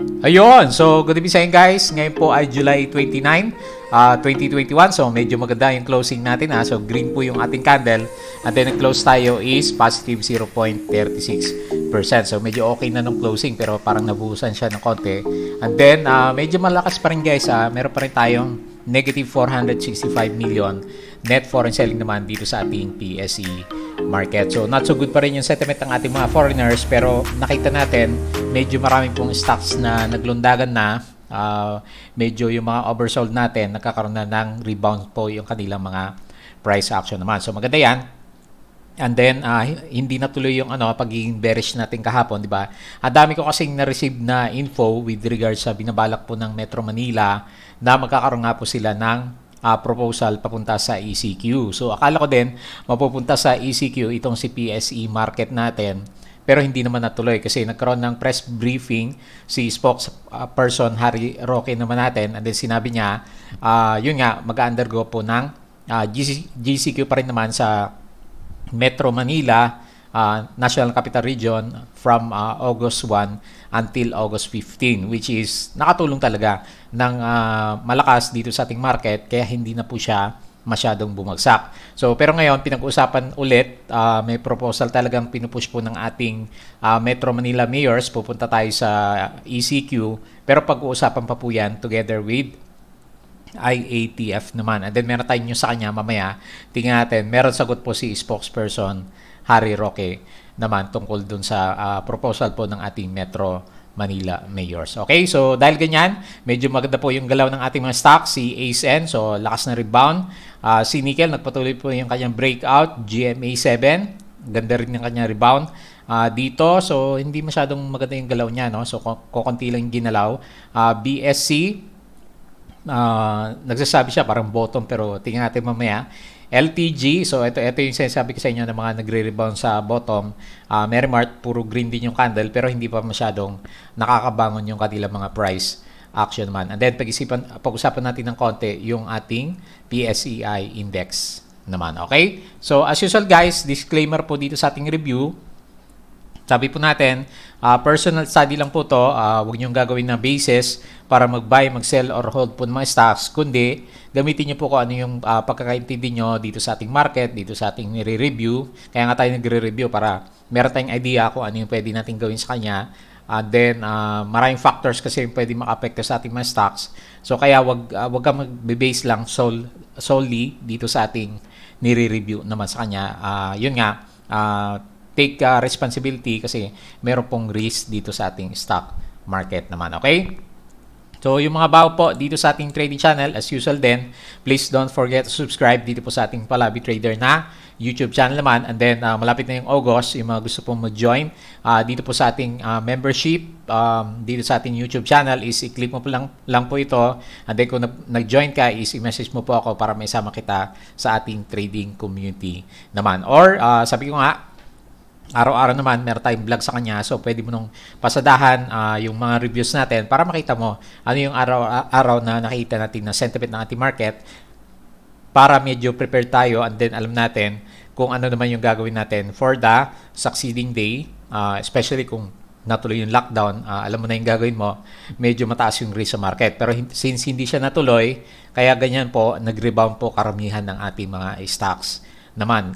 Ayun, so good evening sa inyo guys. Ngayon po ay July 29, 2021. So medyo maganda yung closing natin ha. So green po yung ating candle. And then ang close tayo is positive 0.36%. So medyo okay na nung closing pero parang nabuhusan siya ng konti. And then medyo malakas pa rin guys ha. Meron pa rin tayong negative 465 million net foreign selling naman dito sa ating PSE market. So not so good pa rin yung sentiment ng ating mga foreigners, pero nakita natin medyo marami pong stocks na naglundagan na, medyo yung mga oversold natin nagkakaroon na ng rebound po yung kanilang mga price action naman. So maganda yan. And then hindi natuloy yung pagiging bearish natin kahapon, di ba? Ang dami ko kasing na-receive na info with regards sa binabalak po ng Metro Manila na magkakaroon nga po sila ng proposal papunta sa ECQ. So akala ko din mapupunta sa ECQ itong si PSE market natin, pero hindi naman natuloy kasi nagkaroon ng press briefing si spokesperson Harry Roque naman natin, and then sinabi niya yun nga, mag-undergo po ng GCQ pa rin naman sa Metro Manila, National Capital Region from August 1 until August 15, which is nakatulong talaga ng malakas dito sa ating market, kaya hindi na po siya masyadong bumagsak. So pero ngayon pinag-uusapan ulit, may proposal talagang pinupush po ng ating Metro Manila mayors, pupunta tayo sa ECQ, pero pag-uusapan pa po yan together with IATF naman. And then meron tayong news sa kanya mamaya. Tingnan natin, meron sagot po si spokesperson Harry Roque naman tungkol dun sa proposal po ng ating Metro Manila mayors. Okay, so dahil ganyan, medyo maganda po yung galaw ng ating mga stocks. Si ASN, so lakas na rebound. Si Nickel, nagpatuloy po yung kanyang breakout. GMA 7, ganda rin yung kanyang rebound dito. So hindi masyadong maganda yung galaw niya, no? So kukunti lang yung ginalaw. BSC, nagsasabi siya parang bottom, pero tingnan natin mamaya. LTG, so ito yung sinasabi ko sa inyo ng mga nagre-rebound sa bottom. Merrimart, puro green din yung candle, pero hindi pa masyadong nakakabangon yung kanilang mga price action naman. And then pag-usapan natin ng konti yung ating PSEI index naman. Okay, so as usual guys, disclaimer po dito sa ating review. Sabi po natin, personal study lang po to, huwag niyong gagawin na basis para mag-buy, mag-sell, or hold po ng mga stocks, kundi gamitin niyo po kung ano yung pagkakaintindi niyo dito sa ating market, dito sa ating nire-review. Kaya nga tayo nagre-review para meron tayong idea kung ano yung pwede natin gawin sa kanya. Then, maraming factors kasi yung pwede maka-apekto sa ating mga stocks. So, kaya wag kang mag-base lang solely dito sa ating nire-review naman sa kanya. Yun nga, take responsibility kasi meron pong risk dito sa ating stock market naman. Okay? So, yung mga bago po dito sa ating trading channel, as usual din, please don't forget to subscribe dito po sa ating Palabi Trader na YouTube channel naman. And then, malapit na yung August, yung mga gusto pong mag-join dito po sa ating membership, dito sa ating YouTube channel is i-click mo po lang po ito. And then, kung nag-join ka, is i-message mo po ako para may sama kita sa ating trading community naman. Or, sabi ko nga, araw-araw naman meron tayong vlog sa kanya, so pwede mo nung pasadahan yung mga reviews natin para makita mo ano yung araw-araw na nakita natin na sentiment ng ating market, para medyo prepared tayo, and then alam natin kung ano naman yung gagawin natin for the succeeding day, especially kung natuloy yung lockdown. Alam mo na yung gagawin mo, medyo mataas yung risk sa market, pero since hindi siya natuloy, kaya ganyan po, nag-rebound po karamihan ng ating mga stocks naman.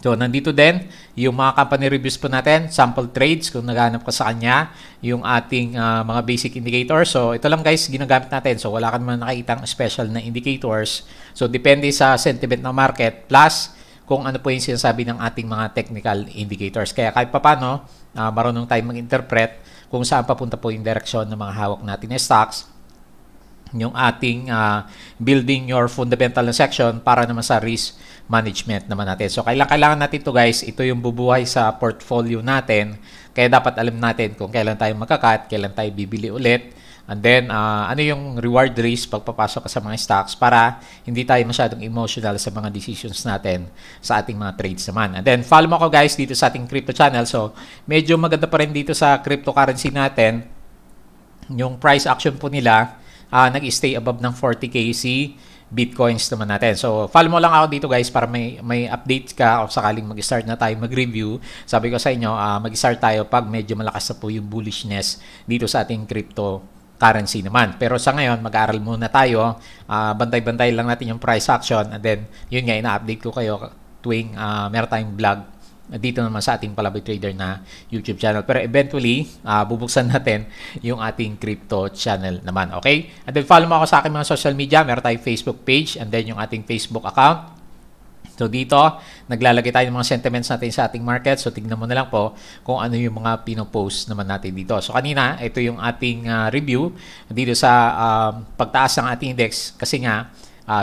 So, nandito din yung mga company reviews po natin, sample trades, kung naghanap ka sa kanya, yung ating mga basic indicators. So, ito lang guys, ginagamit natin. So, wala ka naman nakikitang special na indicators. So, depende sa sentiment ng market, plus kung ano po yung sinasabi ng ating mga technical indicators. Kaya kahit papano, marunong tayo mag-interpret kung saan papunta po yung direksyon ng mga hawak natin na stocks, yung ating building your fundamental na section para naman sa risk management naman natin. So, kailangan natin to guys. Ito yung bubuhay sa portfolio natin. Kaya dapat alam natin kung kailan tayo magkakat, kailan tayo bibili ulit. And then, ano yung reward risk pagpapasok ka sa mga stocks para hindi tayo masyadong emotional sa mga decisions natin sa ating mga trades naman. And then, follow mo ako guys dito sa ating crypto channel. So, medyo maganda pa rin dito sa cryptocurrency natin. Yung price action po nila, nag-stay above ng 40K. Bitcoins naman natin. So, follow mo lang ako dito guys para may update ka o sakaling mag-start na tayo mag-review. Sabi ko sa inyo, mag-start tayo pag medyo malakas na po yung bullishness dito sa ating cryptocurrency naman. Pero sa ngayon, mag-aaral muna tayo. Bantay-bantay lang natin yung price action and then, yun nga, ina-update ko kayo tuwing meron tayong vlog dito naman sa ating Palaboy Trader na YouTube channel. Pero eventually, bubuksan natin yung ating crypto channel naman. Okay? And then follow mo ako sa aking mga social media. Meron tayong Facebook page and then yung ating Facebook account. So dito, naglalagay tayo ng mga sentiments natin sa ating market. So tignan mo na lang po kung ano yung mga pinopost naman natin dito. So kanina, ito yung ating review dito sa pagtaas ng ating index. Kasi nga,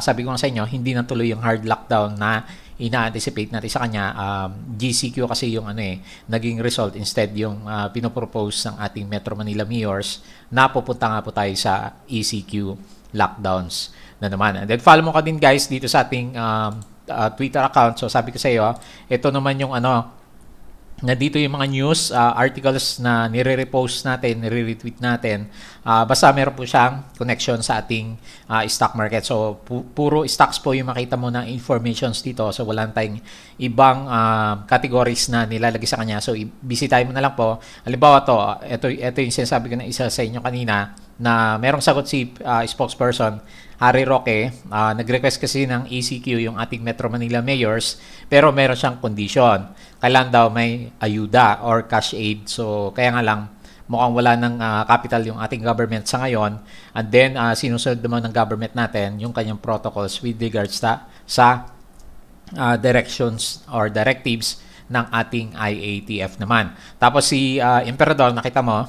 sabi ko nga sa inyo, hindi na tuloy yung hard lockdown na ina-anticipate natin sa kanya. GCQ kasi yung naging result, instead yung pinopropose ng ating Metro Manila mayors na pupunta nga po tayo sa ECQ lockdowns na naman. And then follow mo ka din guys dito sa ating Twitter account. So sabi ko sa iyo, ito naman yung na dito yung mga news, articles na nire-repost natin, nire-retweet natin. Basta meron po siyang connection sa ating stock market. So, puro stocks po yung makita mo ng informations dito. So, wala tayong ibang categories na nilalagay sa kanya. So, bisitahin mo na lang po. Halimbawa to, ito yung sinasabi ko na isa sa inyo kanina na merong sagot si spokesperson Harry Roque. Nag-request kasi ng ECQ yung ating Metro Manila mayors, pero meron siyang condition. Kailan daw may ayuda or cash aid. So, kaya nga lang, mukhang wala ng capital yung ating government sa ngayon. And then, sinusunod naman ng government natin yung kanyang protocols with regards sa directions or directives ng ating IATF naman. Tapos si Emperador, nakita mo,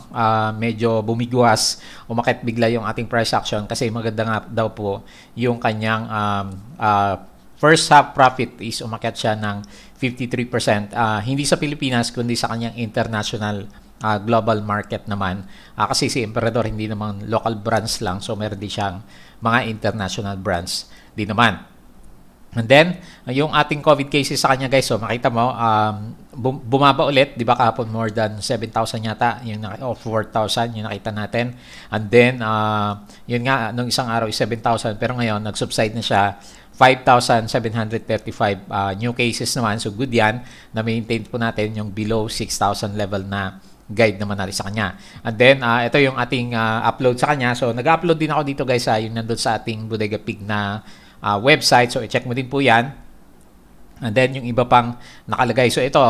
medyo bumigwas, umakit bigla yung ating price action kasi maganda nga daw po yung kanyang first half profit is umakyat siya ng 53%. Hindi sa Pilipinas, kundi sa kanyang international global market naman. Kasi si Emperador hindi naman local brands lang, so meron din siyang mga international brands din naman. And then, yung ating COVID cases sa kanya guys, so makita mo, bumaba ulit, di ba kahapon more than 7,000 yata, yung 4,000 yung nakita natin. And then, yun nga, nung isang araw is 7,000, pero ngayon, nag-subside na siya, 5,735 new cases naman. So, good yan, na-maintain po natin yung below 6,000 level na guide naman natin sa kanya. And then, ito yung ating upload sa kanya. So, nag-upload din ako dito guys, yung nandun sa ating Bodega Pig na website. So, i-check mo din po yan. And then, yung iba pang nakalagay. So, ito,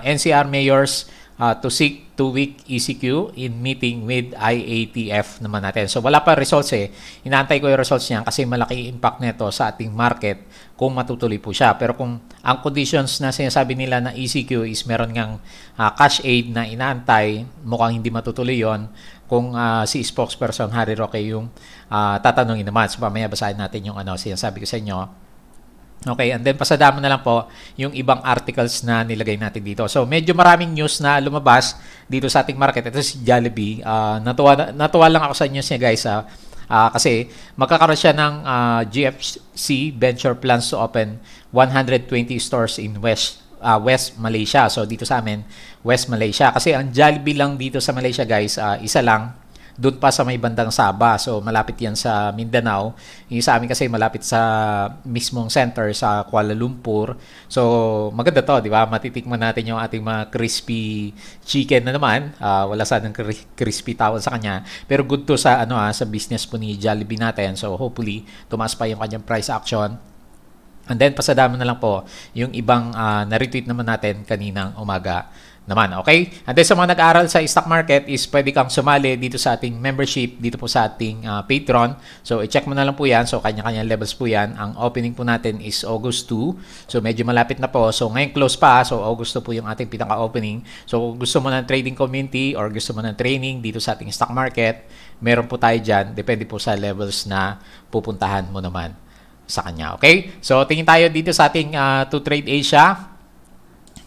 NCR mayors to seek 2-week ECQ in meeting with IATF naman natin. So, wala pa results eh. Inaantay ko yung results niya kasi malaki impact nito sa ating market kung matutuloy po siya. Pero kung ang conditions na sinasabi nila na ECQ is meron ngang cash aid na inaantay, mukhang hindi matutuloy yon kung si spokesperson Harry Roque yung tatanungin naman. So, mamaya basahin natin yung sinasabi ko sa inyo. Okay, and then pasadama na lang po yung ibang articles na nilagay natin dito. So, medyo maraming news na lumabas dito sa ating market. Ito si Jollibee. Natuwa lang ako sa news niya guys. Kasi magkakaroon siya ng GFC Venture plans to open 120 stores in West Malaysia. So, dito sa amin, West Malaysia. Kasi ang Jollibee lang dito sa Malaysia guys, isa lang. Doon pa sa may bandang Sabah. So, malapit yan sa Mindanao. Yung sa amin kasi malapit sa mismong center sa Kuala Lumpur. So, maganda to, di ba? Matitikman natin yung ating mga crispy chicken na naman. Wala sanang crispy tawag sa kanya. Pero good to sa, sa business po ni Jollibee natin. So, hopefully, tumaas pa yung kanyang price action. And then, pasadama na lang po yung ibang na-retweet naman natin kaninang umaga naman, okay? And then sa mga nag-aaral sa stock market is pwede kang sumali dito sa ating membership, dito po sa ating Patreon. So, i-check mo na lang po yan. So, kanya-kanya levels po yan. Ang opening po natin is August 2. So, medyo malapit na po. So, ngayon close pa. So, August 2 po yung ating pinaka-opening. So, kung gusto mo ng trading community or gusto mo ng training dito sa ating stock market, meron po tayo dyan. Depende po sa levels na pupuntahan mo naman sa kanya, okay? So, tingin tayo dito sa ating To Trade Asia.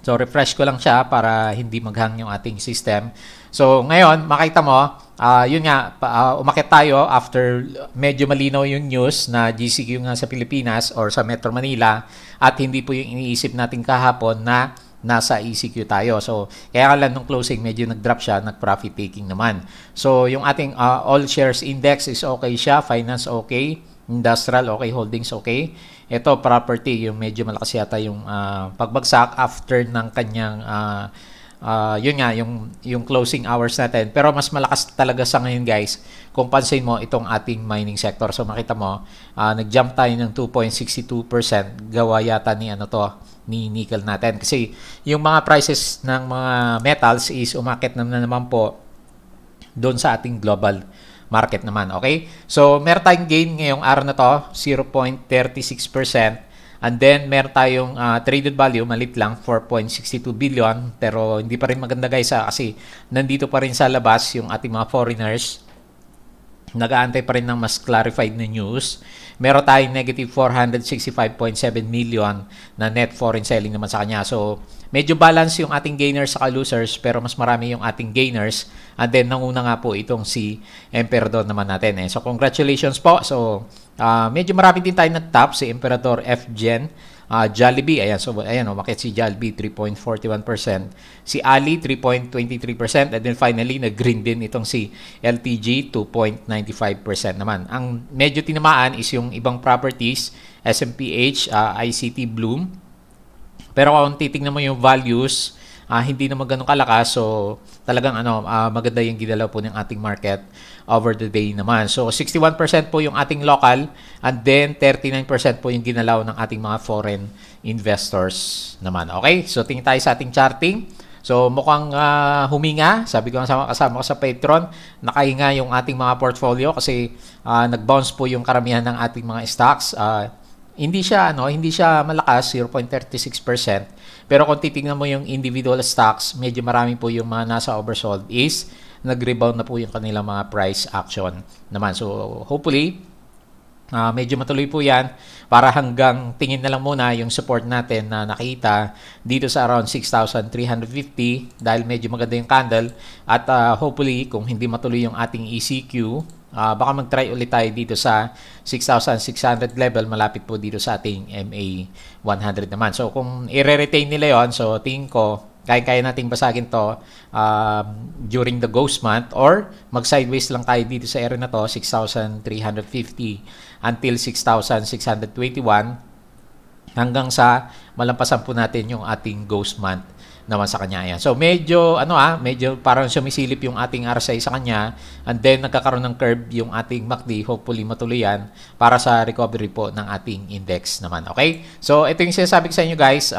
So, refresh ko lang siya para hindi maghang yung ating system. So, ngayon, makita mo, yun nga, umakyat tayo after medyo malinaw yung news na GCQ nga sa Pilipinas or sa Metro Manila at hindi po yung iniisip natin kahapon na nasa ECQ tayo. So, kaya nga lang nung closing, medyo nag-drop siya, nag-profit taking naman. So, yung ating all shares index is okay siya, finance okay, Industrial, okay. Holdings, okay. Ito, property, yung medyo malakas yata yung pagbagsak after ng kanyang yun nga, yung closing hours natin. Pero mas malakas talaga sa ngayon, guys, kung pansin mo itong ating mining sector. So makita mo, nag-jump tayo ng 2.62%, gawa yata ni ni nickel natin. Kasi yung mga prices ng mga metals is umakit na naman po doon sa ating global market naman, okay? So, meron tayong gain ngayong araw na to, 0.36%. And then, meron tayong traded value, malit lang, 4.62 billion. Pero, hindi pa rin maganda guys kasi nandito pa rin sa labas yung ating mga foreigners. Nag-aantay pa rin ng mas clarified na news. Meron tayong negative 465.7 million na net foreign selling naman sa kanya. So, medyo balance yung ating gainers sa losers pero mas marami yung ating gainers. And then, nanguna nga po itong si Emperador naman natin. So, congratulations po. So, medyo marami din tayo nag-top si Emperador FGen. Jollibee, ayan, so ayan, umakit si Jollibee 3.41%, si Ali 3.23%, and then finally nag-green din itong si LTG 2.95% naman. Ang medyo tinamaan is yung ibang properties, SMPH, ICT, Bloom. Pero kung titingnan mo yung values, hindi naman ganun kalakas. So, talagang maganda yung gidalaw po ng ating market over the day naman. So, 61% po yung ating local and then 39% po yung ginalaw ng ating mga foreign investors naman. Okay? So, tingin tayo sa ating charting. So, mukhang huminga. Sabi ko kasama ko sa Patreon, nakahinga yung ating mga portfolio kasi nag-bounce po yung karamihan ng ating mga stocks. Hindi siya malakas, 0.36%. Pero kung titingnan mo yung individual stocks, medyo marami po yung mga nasa oversold is nag-rebound na po yung kanilang mga price action naman. So, hopefully, medyo matuloy po yan para hanggang tingin na lang muna yung support natin na nakita dito sa around 6,350 dahil medyo maganda yung candle at hopefully kung hindi matuloy yung ating ECQ, baka mag-try ulit tayo dito sa 6,600 level malapit po dito sa ating MA 100 naman. So kung i-retain nila yon, so tingin ko kaya nating basagin to during the ghost month or mag-sideways lang tayo dito sa area na to, 6,350 until 6,621 hanggang sa malampasan po natin yung ating ghost month naman sa kanya. Ayan. So medyo medyo parang sumisilip yung ating RSI sa kanya and then nagkakaroon ng curve yung ating MACD, hopefully matuloy yan para sa recovery po ng ating index naman. Okay? So ito yung sinasabi ko sa inyo guys,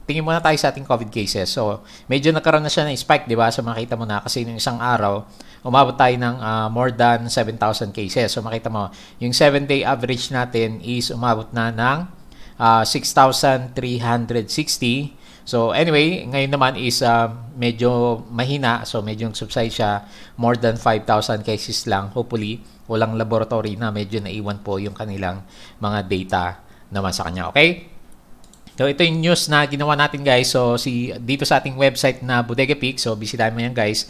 tingin muna tayo sa ating COVID cases. So medyo nagkaroon na siya ng spike, di ba? So makita mo na kasi nung isang araw umabot tayo ng more than 7,000 cases. So makita mo, yung 7-day average natin is umabot na ng 6,360. So anyway, ngayon naman is medyo mahina. So medyo subside siya. More than 5,000 cases lang. Hopefully, walang laboratory na medyo naiwan po yung kanilang mga data naman sa kanya. Okay? So ito yung news na ginawa natin guys. So dito sa ating website na Bodega Peak. So bisitahin mo yan guys.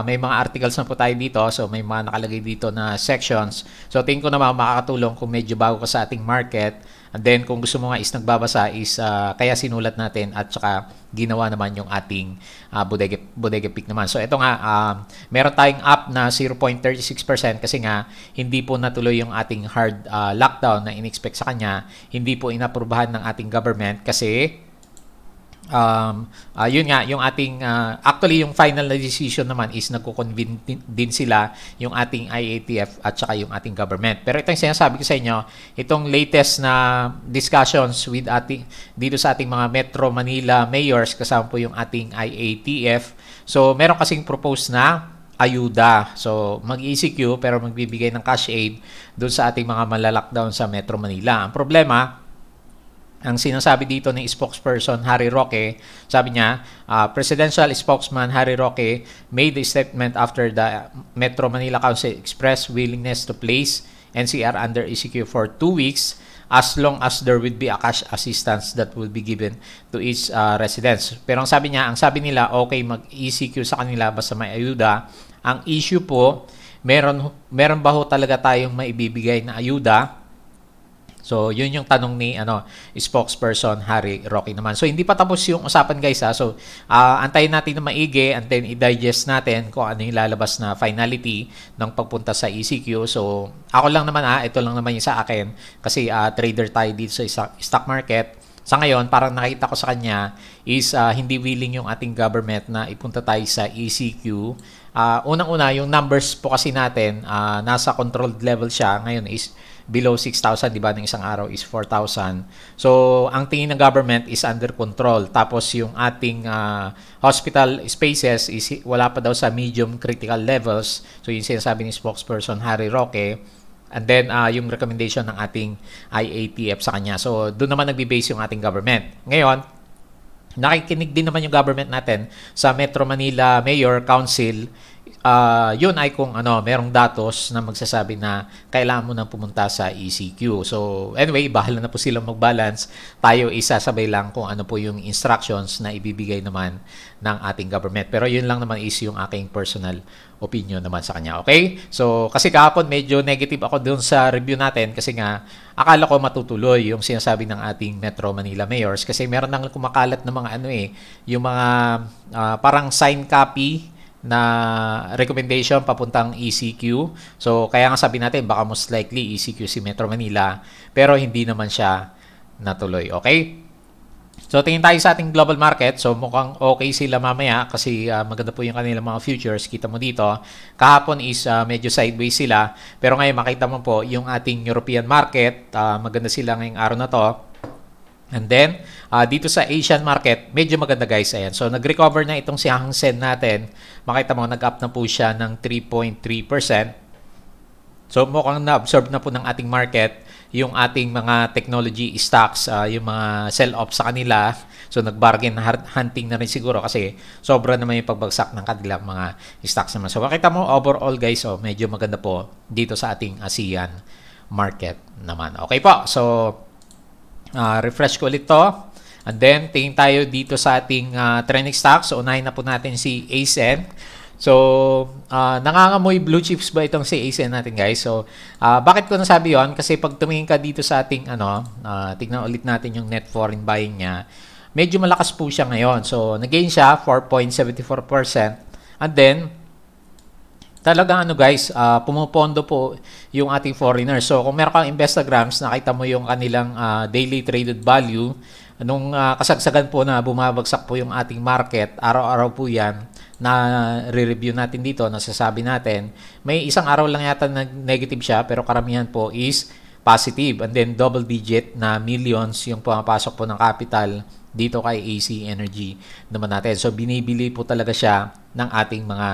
May mga articles na po tayo dito. So may mga nakalagay dito na sections. So tingin ko naman makakatulong kung medyo bago ka sa ating market. And then, kung gusto mo nga is nagbabasa is kaya sinulat natin at saka ginawa naman yung ating Bodega Peak naman. So, ito nga, meron tayong up na 0.36% kasi nga hindi po natuloy yung ating hard lockdown na in-expect sa kanya. Hindi po inaprubahan ng ating government kasi yun nga, yung ating actually yung final na decision naman is nagko-convene din sila yung ating IATF at saka yung ating government. Pero ito yung sinasabi ko sa inyo, itong latest na discussions with dito sa ating mga Metro Manila mayors kasama po yung ating IATF. So meron kasing propose na ayuda. So mag-ECQ pero magbibigay ng cash aid doon sa ating mga malalockdown sa Metro Manila. Ang problema, ang sinasabi dito ng spokesperson Harry Roque, sabi niya, Presidential Spokesman Harry Roque made a statement after the Metro Manila Council expressed willingness to place NCR under ECQ for 2 weeks as long as there would be a cash assistance that will be given to each residents. Pero ang sabi nila, okay mag-ECQ sa kanila basta may ayuda. Ang issue po, meron ba ho talaga tayong maibibigay na ayuda? So, yun yung tanong ni spokesperson Harry Roque naman. So, hindi pa tapos yung usapan guys ha. So, antayin natin na maigi and then i-digest natin kung ano yung lalabas na finality ng pagpunta sa ECQ. So, ako lang naman ito lang naman yung sa akin kasi trader tayo dito sa stock market. Sa ngayon, parang nakita ko sa kanya is hindi willing yung ating government na ipunta tayo sa ECQ. Unang-una, yung numbers po kasi natin, nasa controlled level siya. Ngayon is below 6,000, di ba? Ng isang araw is 4,000. So, ang tingin ng government is under control. Tapos, yung ating hospital spaces is wala pa daw sa medium critical levels. So, yung sinasabi ni spokesperson Harry Roque. And then, yung recommendation ng ating IATF sa kanya. So, doon naman nagbe-base yung ating government. Ngayon, nakikinig din naman yung government natin sa Metro Manila Mayor Council. Yun ay kung merong datos na magsasabi na kailangan mo nang pumunta sa ECQ. So, anyway, bahala na po silang mag-balance. Tayo isasabay lang kung ano po yung instructions na ibibigay naman ng ating government. Pero yun lang naman is yung aking personal opinion naman sa kanya. Okay? So, kasi kahapon medyo negative ako dun sa review natin kasi nga akala ko matutuloy yung sinasabi ng ating Metro Manila Mayors kasi meron nang kumakalat ng mga yung mga parang sign copy na recommendation papuntang ECQ. So, kaya nga sabi natin, baka most likely ECQ si Metro Manila, pero hindi naman siya natuloy. Okay? So, tingin tayo sa ating global market. So, mukhang okay sila mamaya kasi maganda po yung kanilang mga futures. Kita mo dito. Kahapon is medyo sideways sila. Pero ngayon, makita mo po yung ating European market. Maganda sila ngayong araw na to. And then, dito sa Asian market, medyo maganda guys. Ayan. So, nag-recover na itong si Hang Seng natin. Makita mo, nag-up na po siya ng 3.3%. So, mukhang na-absorb na po ng ating market yung ating mga technology stocks, yung mga sell-off sa kanila. So, nag-bargain hunting na rin siguro kasi sobra naman yung pagbagsak ng kanilang mga stocks naman. So, makita mo, overall guys, medyo maganda po dito sa ating ASEAN market naman. Okay po. So, refresh ko ulit to. And then, tingin tayo dito sa ating trending stocks. So, unahin na po natin si ASEN. So, nangangamoy blue chips ba itong si ASEN natin, guys? So, bakit ko nasabi yon? Kasi pag tumingin ka dito sa ating, tignan ulit natin yung net foreign buying niya. Medyo malakas po siya ngayon. So, nag-gain siya 4.74%. And then, talagang guys, pumupondo po yung ating foreigners. So, kung meron kang Investograms, nakita mo yung kanilang daily traded value. Nung kasagsagan po na bumabagsak po yung ating market, araw-araw po yan, na re-review natin dito, nasasabi natin, may isang araw lang yata negative siya, pero karamihan po is positive. And then, double digit na millions yung pumapasok po ng capital dito kay AC Energy naman natin. So, binibili po talaga siya ng ating mga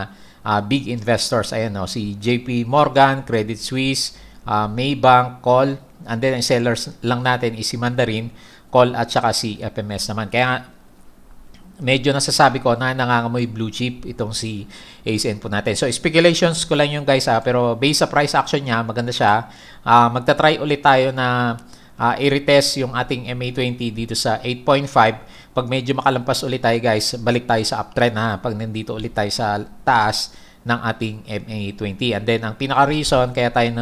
big investors. Ayan, si JP Morgan, Credit Suisse, Maybank, Call, and then ang sellers lang natin is si Mandarin, Call at saka si FMS naman. Kaya medyo nasasabi ko na nangangamoy blue chip itong si ASN po natin. So speculations ko lang yung guys pero based sa price action niya, maganda siya. Magta-try ulit tayo na i-retest yung ating MA20 dito sa 8.5. Pag medyo makalampas ulit tayo guys, balik tayo sa uptrend pag nandito ulit tayo sa taas ng ating MA20. And then ang pinaka-reason kaya tayo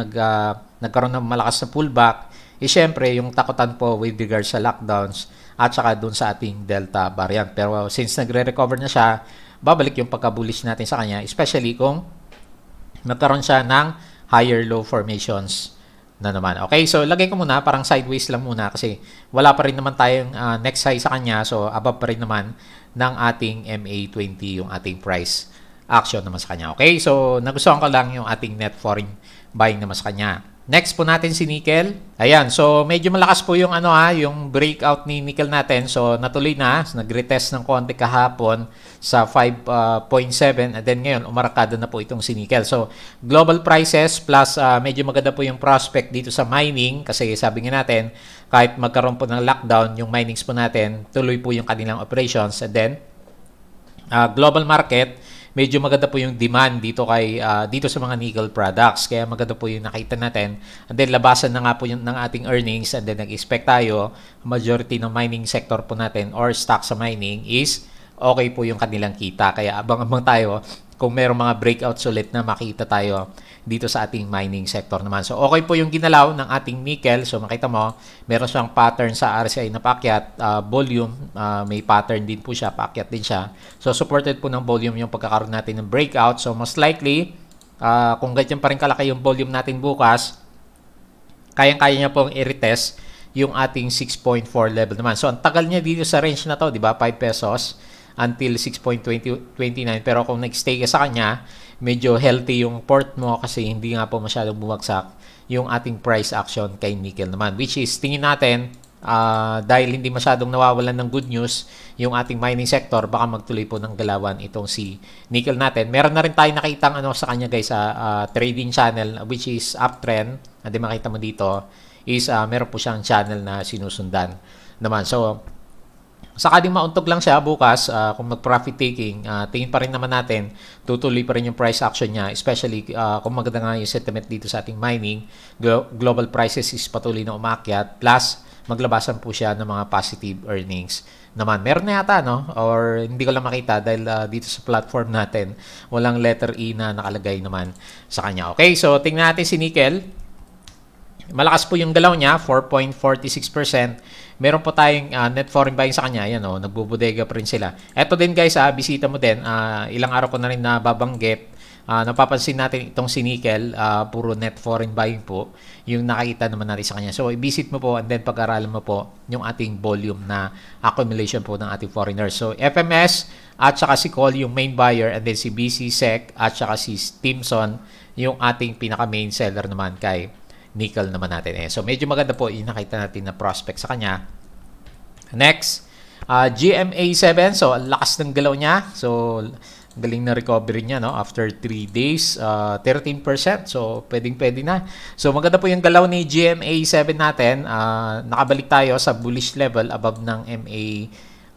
nagkaroon ng malakas na pullback syempre yung takutan po with regards sa lockdowns at saka dun sa ating Delta variant. Pero since nagre-recover na siya, babalik yung pagka-bullish natin sa kanya, especially kung magkaroon siya ng higher low formations na naman. Okay, so lagay ko muna, parang sideways lang muna kasi wala pa rin naman tayong next high sa kanya. So above pa rin naman ng ating MA20 yung ating price action naman sa kanya. Okay, so nagustuhan ko lang yung ating net foreign buying naman sa kanya. Next po natin si nickel. Ayan, so medyo malakas po yung yung breakout ni nickel natin. So natuloy na, nagretest ng konti kahapon sa 5.7 and then ngayon umarakada na po itong si nickel. So global prices plus medyo maganda po yung prospect dito sa mining kasi sabi nga natin kahit magkaroon po ng lockdown yung minings po natin, tuloy po yung kanilang operations. And then global market, medyo maganda po yung demand dito dito sa mga nickel products. Kaya maganda po yung nakita natin. And then labasan na nga po yung ng ating earnings and then nag-expect tayo majority ng mining sector po natin or stock sa mining is okay po yung kanilang kita. Kaya abang-abang tayo kung mayroong mga breakouts ulit na makita tayo dito sa ating mining sector naman. So, okay po yung ginalaw ng ating nickel. So, makita mo, meron siyang pattern sa RSI na paakyat. Volume, may pattern din po siya, paakyat din siya. So, supported po ng volume yung pagkakaroon natin ng breakout. So, most likely, kung ganyan pa rin kalaki yung volume natin bukas, kayang-kaya niya pong i-retest yung ating 6.4 level naman. So, ang tagal niya dito sa range na to, di ba? 5 pesos until 6.29. Pero kung nag-stay ka sa kanya, medyo healthy yung port mo kasi hindi nga po masyadong bumagsak yung ating price action kay nickel naman. Which is, tingin natin, dahil hindi masyadong nawawalan ng good news yung ating mining sector, baka magtuloy po ng galawan itong si nickel natin. Meron na rin tayo nakitang ano sa kanya guys sa trading channel, which is uptrend. Hindi makita mo dito is meron po siyang channel na sinusundan naman. So, sakaling mauntog lang siya bukas, kung mag-profit taking, tingin pa rin naman natin, tutuloy pa rin yung price action niya, especially kung maganda nga yung sentiment dito sa ating mining, global prices is patuloy na umakyat, plus maglabasan po siya ng mga positive earnings naman. Meron na yata, no? Or hindi ko lang makita dahil dito sa platform natin, walang letter E na nakalagay naman sa kanya. Okay, so tingnan natin si nickel. Malakas po yung galaw niya, 4.46%. Meron po tayong net foreign buying sa kanya. Ayan, nagbubodega pa rin sila. Eto din guys, bisita mo din. Ilang araw ko na rin nababanggit. Napapansin natin itong si nickel, puro net foreign buying po. Yung nakikita naman natin sa kanya. So, i-visit mo po and then pag-aralan mo po yung ating volume na accumulation po ng ating foreigners. So, FMS at saka si Call yung main buyer and then si BC Sec at saka si Stimson yung ating pinaka-main seller naman kay nickel naman natin. So, medyo maganda po yung nakita natin na prospect sa kanya. Next, GMA7. So, ang lakas ng galaw niya. So, galing na recovery niya, no? After 3 days, 13%. So, pwedeng-pwede na. So, maganda po yung galaw ni GMA7 natin. Nakabalik tayo sa bullish level above ng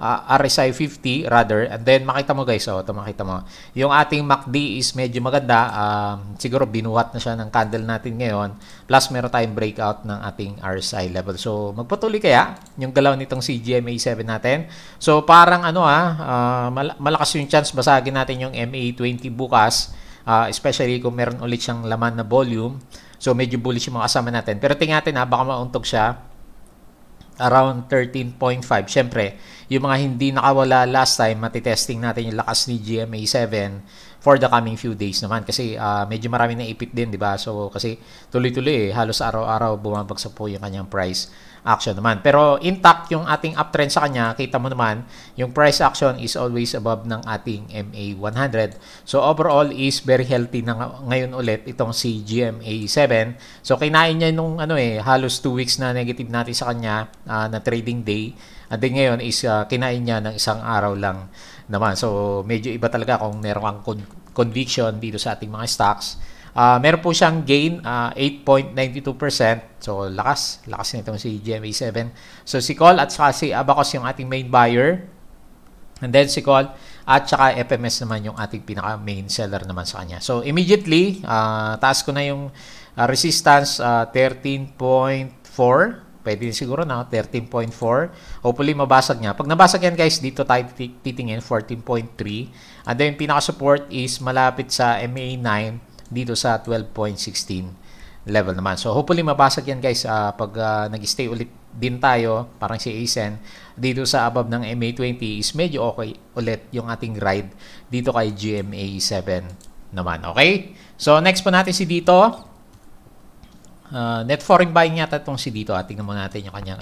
RSI 50 rather, and then makita mo guys, ito makita mo yung ating MACD is medyo maganda, siguro binuhat na siya ng candle natin ngayon, plus meron tayong breakout ng ating RSI level. So magpatuloy kaya yung galaw nitong si GMA7 natin. So parang malakas yung chance basagin natin yung MA20 bukas, especially kung meron ulit siyang laman na volume. So medyo bullish yung mga kasama natin, pero tingnan natin baka mauntog siya around 13.5. Siyempre, yung mga hindi nakawala last time, matitesting natin yung lakas ni GMA7 for the coming few days naman. Kasi medyo marami na ipit din, di ba? So, kasi tuloy-tuloy halos araw-araw bumabagsak po yung kanyang price action naman. Pero intact yung ating uptrend sa kanya, kita mo naman, yung price action is always above ng ating MA100. So, overall is very healthy na ngayon ulit itong si GMA7. So, kinain niya nung halos 2 weeks na negative natin sa kanya na trading day. And then ngayon is kinain niya ng isang araw lang naman. So, medyo iba talaga kung meron kang conviction dito sa ating mga stocks. Meron po siyang gain, 8.92%. So, lakas nitong si GMA7. So, si Call at saka si Abacus yung ating main buyer. And then si Call at saka FMS naman yung ating pinaka main seller naman sa kanya. So, immediately, taas ko na yung resistance, 13.4. Pwede siguro na 13.4. Hopefully mabasag niya. Pag nabasag yan guys, dito tayo titingin 14.3. And then pinaka-support is malapit sa MA9 dito sa 12.16 level naman. So hopefully mabasag yan guys pag nag-stay ulit din tayo, parang si ASEN dito sa above ng MA20 is medyo okay ulit yung ating ride dito kay GMA7 naman. Okay? So next po natin si dito. Net foreign buying yata itong si dito. Tingnan mo natin yung kanyang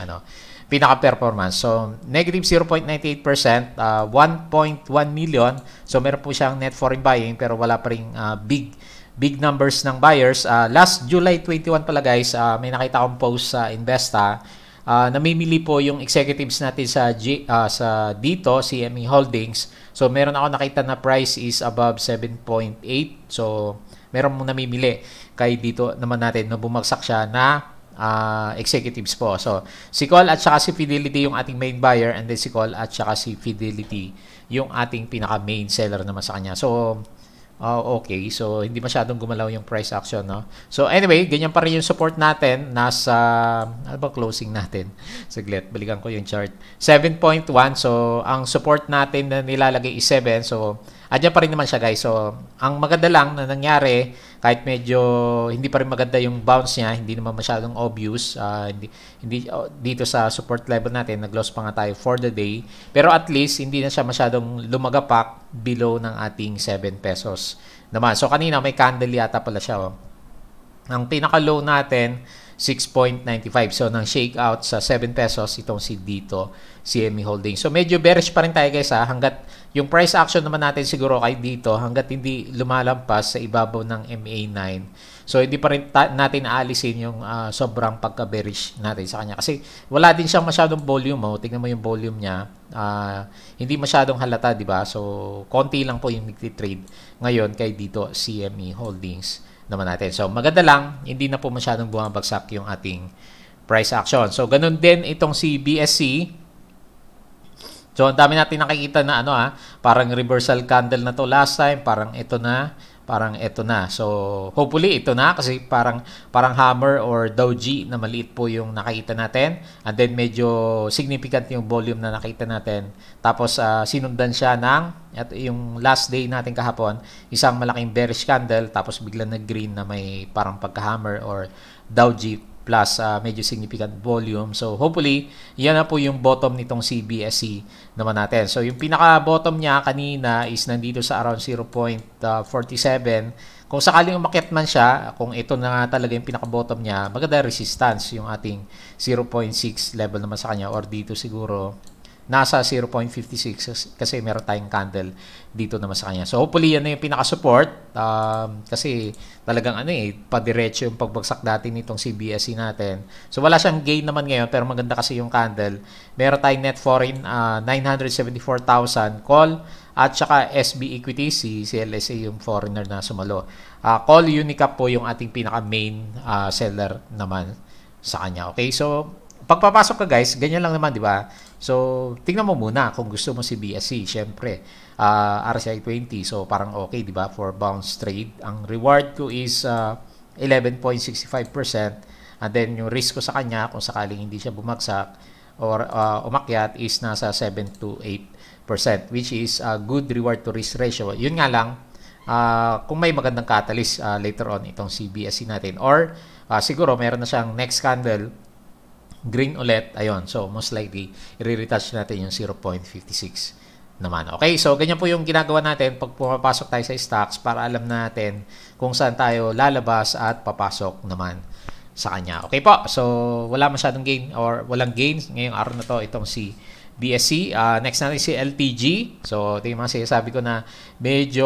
pinaka-performance. So, negative 0.98%, 1.1 million. So, meron po siyang net foreign buying pero wala pa ring big numbers ng buyers. Last July 21 pala guys, may nakita akong post sa Investa. Namimili po yung executives natin sa dito, CME Holdings. So, meron ako nakita na price is above 7.8. So, meron mong namimili. Kaya dito naman natin na bumagsak siya na executives po. So, si Call at saka si Fidelity yung ating main buyer and then si Call at saka si Fidelity yung ating pinaka-main seller naman sa kanya. So, okay. So, hindi masyadong gumalaw yung price action, no? So, anyway, ganyan pa rin yung support natin. Nasa, ano ba closing natin? Saglit, balikan ko yung chart. 7.1. So, ang support natin na nilalagay is 7. So, andyan pa rin naman siya guys. So, ang maganda lang na nangyari, kahit medyo hindi pa rin maganda yung bounce niya, hindi naman masyadong obvious, dito sa support level natin, nag-loss pa nga tayo for the day. Pero at least, hindi na siya masyadong lumagapak below ng ating 7 pesos naman. So, kanina may candle yata pala siya. Oh. Ang pinaka-low natin, 6.95. So, nang shake out sa 7 pesos, itong si dito, CME Holdings. So, medyo bearish pa rin tayo guys ha. Hanggat yung price action naman natin siguro kay dito, hanggat hindi lumalampas sa ibabaw ng MA9. So, hindi pa rin natin aalisin yung sobrang pagka-bearish natin sa kanya. Kasi wala din siyang masyadong volume. Oh. Tingnan mo yung volume niya. Hindi masyadong halata, di ba? So, konti lang po yung nagtitrade ngayon kay dito, CME Holdings naman natin. So, maganda lang, hindi na po masyadong bumabagsak yung ating price action. So, ganun din itong si BSC. So, ang dami natin nakikita na parang reversal candle na to last time, parang ito na. So, hopefully ito na kasi parang hammer or doji na maliit po yung nakita natin. And then medyo significant yung volume na nakita natin. Tapos sinundan siya ng yung last day natin kahapon, isang malaking bearish candle tapos biglang nag-green na may parang pagka-hammer or doji plus medyo significant volume. So, hopefully, yan na po yung bottom nitong CBSC naman natin. So, yung pinaka-bottom niya kanina is nandito sa around 0.47. Kung sakaling umakyat man siya, kung ito na nga talaga yung pinaka-bottom niya, maganda resistance yung ating 0.6 level naman sa kanya or dito siguro nasa 0.56 kasi meron tayong candle dito naman sa kanya. So, hopefully, yan na yung pinaka-support kasi talagang padiretso yung pagbagsak dati nitong CBSC natin. So, wala siyang gain naman ngayon pero maganda kasi yung candle. Meron tayong net foreign 974,000 call at saka SB equity, si CLSA yung foreigner na sumalo. Call Unicap po yung ating pinaka-main seller naman sa kanya. Okay, so pagpapasok ka guys, ganyan lang naman, di ba? So, tingnan mo muna kung gusto mo si BSC. Siyempre, RSI 20. So, parang okay, di ba? For bounce trade. Ang reward ko is 11.65%. And then, yung risk ko sa kanya, kung sakaling hindi siya bumagsak or umakyat, is nasa 7 to 8%. Which is a good reward to risk ratio. Yun nga lang, kung may magandang catalyst later on itong si BSC natin. Or, siguro, meron na siyang next candle green ulit, ayun. So, most likely, i-retouch natin yung 0.56 naman. Okay, so ganyan po yung ginagawa natin pag pumapasok tayo sa stocks para alam natin kung saan tayo lalabas at papasok naman sa kanya. Okay po, so wala masyadong gain or walang gain ngayong araw na to itong si BSC. Next natin si LTG. So, ito yung mga sinasabi ko na medyo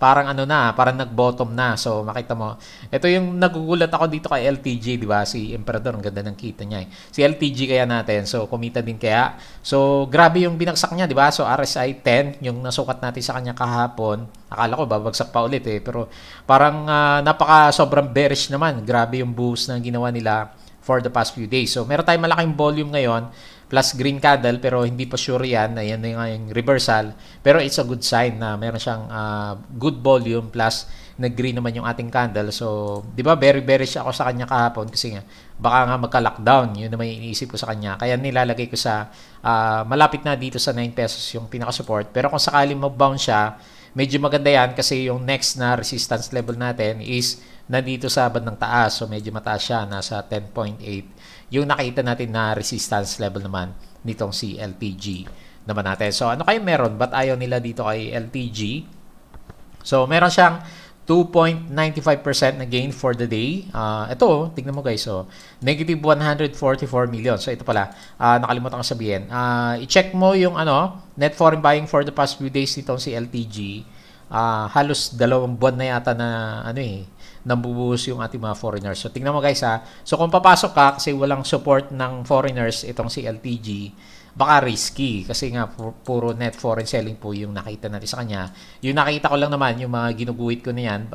parang parang nag-bottom na. So, makita mo. Ito yung nagugulat ako dito kay LTG, di ba? Si Emperador, ang ganda ng kita niya. Si LTG kaya natin. So, kumita din kaya. So, grabe yung binagsak niya, di ba? So, RSI 10, yung nasukat natin sa kanya kahapon. Akala ko babagsak pa ulit Pero parang napaka sobrang bearish naman. Grabe yung boost na ginawa nila for the past few days. So, meron tayong malaking volume ngayon plus green candle pero hindi pa sure yan na yan yung reversal pero it's a good sign na meron siyang good volume plus nag-green naman yung ating candle. So, di ba very bearish ako sa kanya kahapon kasi nga baka nga magka-lockdown. Yun naman yung iniisip ko sa kanya. Kaya nilalagay ko sa malapit na dito sa 9 pesos yung pinaka-support. Pero kung sakaling mag-bounce siya, medyo maganda yan kasi yung next na resistance level natin is nandito sa bandang taas. So, medyo mataas siya. Nasa 10.8. Yung nakita natin na resistance level naman nitong si LTG naman natin. So, ano kayo meron? Ba't ayaw nila dito kay LTG? So, meron siyang 2.95% na gain for the day. Ito, tignan mo guys. So, negative 144 million. So, ito pala. Nakalimutan ko sabihin. I-check mo yung net foreign buying for the past few days nitong si LTG. Halos 2 buwan na yata na nambubuhos yung ating mga foreigners. So, tingnan mo guys So, kung papasok ka kasi walang support ng foreigners itong si LTG, baka risky kasi nga puro net foreign selling po yung nakita natin sa kanya. Yung nakita ko lang naman, yung mga ginuguhit ko na yan,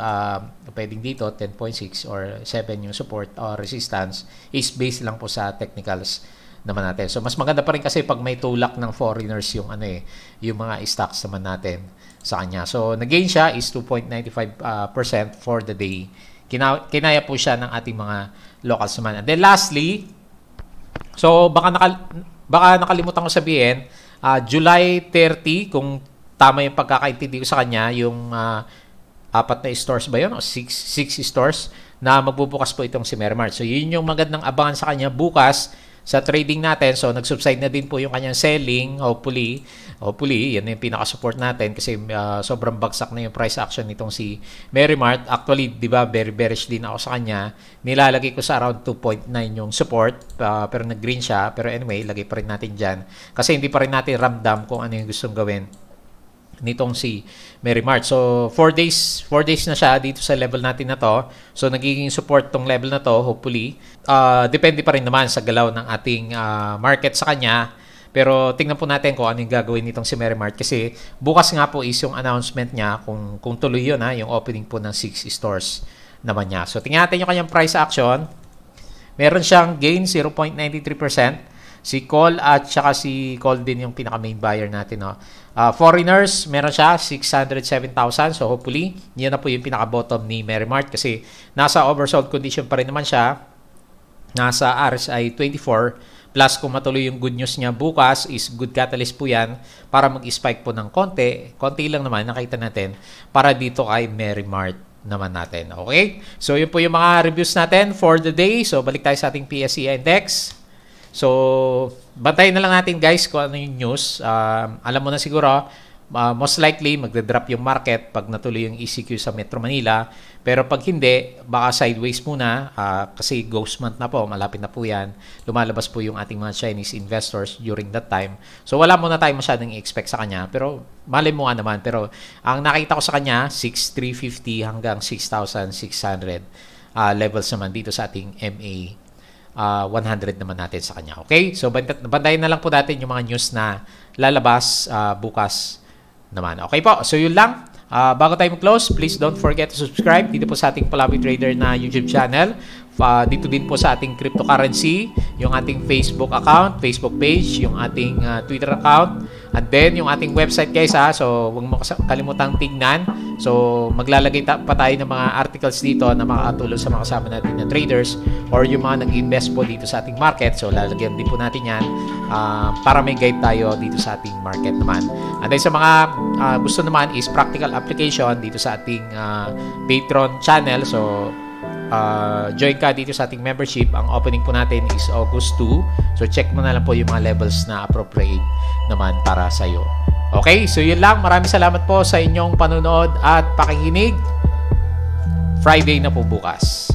pwedeng dito, 10.6 or 7 yung support or resistance is based lang po sa technicals naman natin. So, mas maganda pa rin kasi pag may tulak ng foreigners yung yung mga stocks naman natin sa kanya. So, nag-gain siya is 2.95% for the day. Kinaya po siya ng ating mga locals naman. And then lastly, so baka nakalimutan ko sabihin, July 30, kung tama yung pagkakaintindi ko sa kanya, yung apat na stores ba yun? O six stores na magbubukas po itong si Merrimart. So, yun yung magandang abangan sa kanya bukas sa trading natin. So, nag-subside na din po yung kanyang selling. Hopefully, yan yung pinaka-support natin kasi sobrang bagsak na yung price action nitong si Merrimart. Actually, di ba, very bearish din ako sa kanya. Nilalagay ko sa around 2.9 yung support, pero nag-green siya. Pero anyway, lagay pa rin natin dyan. Kasi hindi pa rin natin ramdam kung ano yung gustong gawin nitong si Merrimart. So, 4 days na siya dito sa level natin na to. So, nagiging support tong level na to, hopefully. Depende pa rin naman sa galaw ng ating market sa kanya. Pero, tingnan po natin kung ano yung gagawin nitong si Merrimart. Kasi, bukas nga po is yung announcement niya kung tuloy yun, yung opening po ng 6 stores naman niya. So, tingnan natin yung kanyang price action. Meron siyang gain, 0.93%. Si Call at saka si Call din yung pinaka-main buyer natin. Foreigners, meron siya 607,000. So hopefully, yan na po yung pinaka-bottom ni Merrimart kasi nasa oversold condition pa rin naman siya. Nasa RSI 24. Plus kung matuloy yung good news niya bukas is good catalyst po yan para mag-spike po ng konti. Konti lang naman, nakita natin para dito kay Merrimart naman natin. Okay? So yun po yung mga reviews natin for the day. So balik tayo sa ating PSE Index. So, bantayin na lang natin guys kung ano yung news. Alam mo na siguro, most likely magdadrop yung market pag natuloy yung ECQ sa Metro Manila. Pero pag hindi, baka sideways muna kasi ghost month na po, malapit na po yan. Lumalabas po yung ating mga Chinese investors during that time. So, wala muna tayo masyadong i-expect sa kanya. Pero, malay mo nga naman. Pero, ang nakita ko sa kanya, 6,350 hanggang 6,600 levels naman dito sa ating MA. 100 naman natin sa kanya. Okay? So, bantayin na lang po natin yung mga news na lalabas bukas naman. Okay po? So, yun lang. Bago tayo mag-close, please don't forget to subscribe dito po sa ating Palawi Trader na YouTube channel. Dito din po sa ating cryptocurrency, yung ating Facebook account, Facebook page, yung ating Twitter account, and then yung ating website guys So, huwag mo kalimutang tignan. So, maglalagay pa tayo ng mga articles dito na makakatulong sa mga kasama natin na traders or yung mga nag-invest po dito sa ating market. So, lalagyan din po natin yan para may guide tayo dito sa ating market naman. And then sa mga gusto naman is practical application dito sa ating Patreon channel. So, join ka dito sa ating membership. Ang opening po natin is August 2. So, check mo na lang po yung mga levels na appropriate naman para sa iyo. Okay, so yun lang. Maraming salamat po sa inyong panonood at pakikinig. Friday na po bukas.